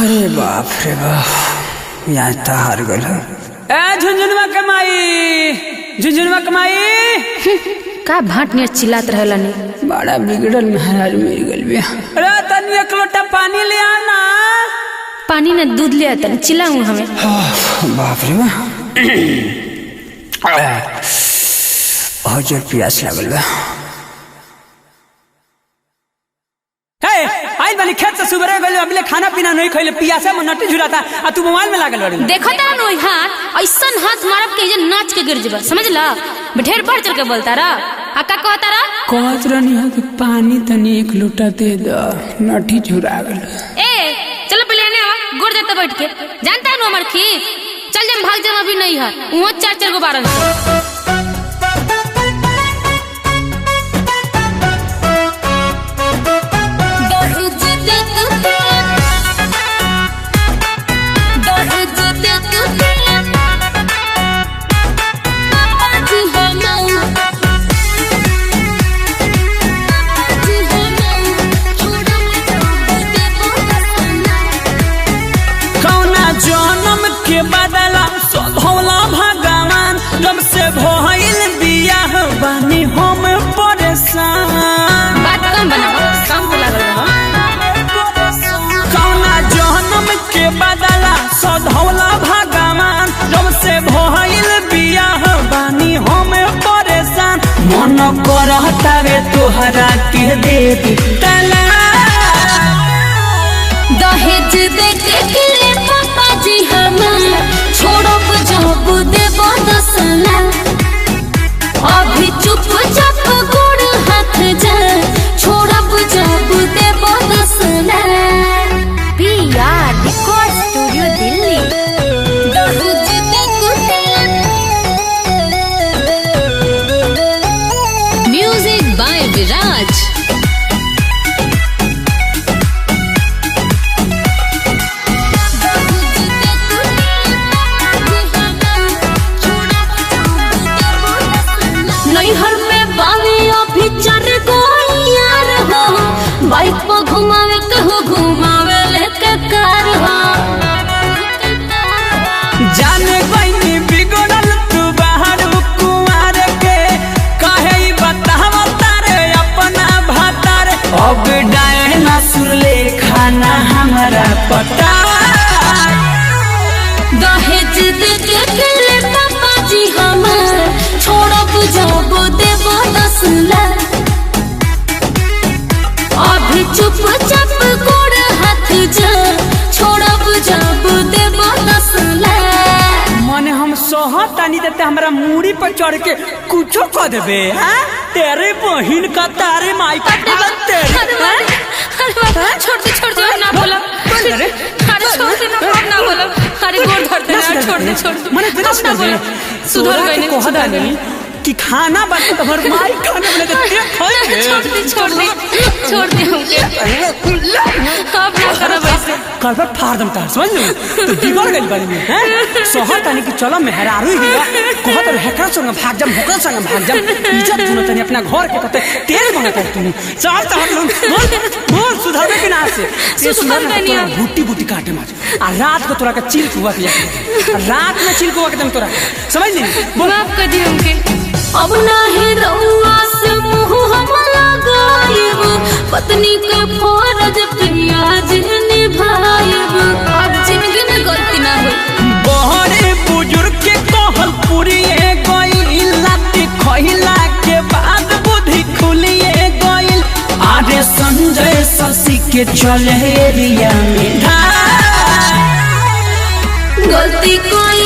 अरे बाप रे बाप, यहाँ तो हार गल। झुंझुनवा कमाई, झुंझुनवा कमाई का भाट नियर चिल्लात रहला ने। बड़ा बिगड़ल महाराज मेरी गल बिया। अरे तनी एक लोटा पानी ले आना। पानी न दूध ले आता, चिल्लाऊं हमें। बाप रे बाप, जोर प्यास लगल बा। आई वाली खेत से सुबह गए, अबले खाना पीना नहीं खइले, पियासा में नटी झुलाता आ तू मोबाइल में लागल बाड़ी। देखो तारा नो हाथ ऐसन हाथ मारब के जे नाच के गिर जबा, समझला। ढेर बढ़ चढ़ के बोलता रा। आ का कहता रा? कहत रहनी है कि पानी तनी एक लोटा दे दो, नटी झुरा गल। ए चलो पहले ने गोड़ देते बैठ के। जानता है नो हमर खी, चल जम भाग जम अभी नहीं है। वो 4-4 गो 12 जन्म के बदला सोधौला भगवान, जब से भइल बियाह बानी हम परेशान। बात कम बनाओ, कम बोला करो। कौना जन्म के बदला सोधौला भगवान, जब से भइल बियाह बानी हम परेशान। मन करता वे तोहरा के दे दी दहेज दे के जी हम छोड़ब जब देव 10 लाख। अभी चुप चाप गोड़ हाथ जा, छोड़ब जब देव 10 lakh. Piya record studio Delhi. Music by Viraj. Bike पर घुमावे कहो, घुमावे लेके कार हो। जाने बहनी बिगड़ल तू बाहर कुमार के, कहे बतावा तारे अपना भातार। अब डायनासुर ले खाना हमारा पता। दहेज दे के पापा जी हम छोड़ब जब देव 10 लाख। अभी चुप चाप गोड़ हाथ जा, छोड़ब जब देव 10 लाख। मने हम सहतानी देते हमरा मूड़ी पर चढ़ के कुछो कह देबे। तेरे बहिन का तारे माई का छोड़ दे ना बोला। अरे छोड़ दे ना बोला। अरे गोड़ धरते ना, छोड़ दे मने बिना सुधर गई ने कहदा नहीं कि खाना बाकी तो हर माई खाने वाले तो तेरे खाए। छोड़ दे हमके। अब ना करब ऐसे। कल पर फाड़ दम तार, समझ लो तो बिगड़ गई बारी में। हैं सोहर तनी कि चलो मेहरारू ही गया, कहत हेकरा संग भाग जम, होकरा संग भाग जम। इज्जत तूने तनी अपना घर के कहते तेल बना कर तूने चार तो हम बोल सुधरबे के ना से। ये सुधर नहीं है। बूटी काटे मार आ रात को तोरा के चिल कुआ के रात में चिल कुआ के दम तोरा, समझ ली। माफ कर दी हमके। अब नाही रउआ से मुँह हम लगाएब, पत्नी के फर्ज पियाज निभाएब। अब जिंदगी में गलती ना हो। बहरे बुजुर्ग के कहल पुरिए गइल, लाठी खइला के बाद बुद्धि खुलिए गइल। आरे संजय शशि के चले एरिया में गलती कोई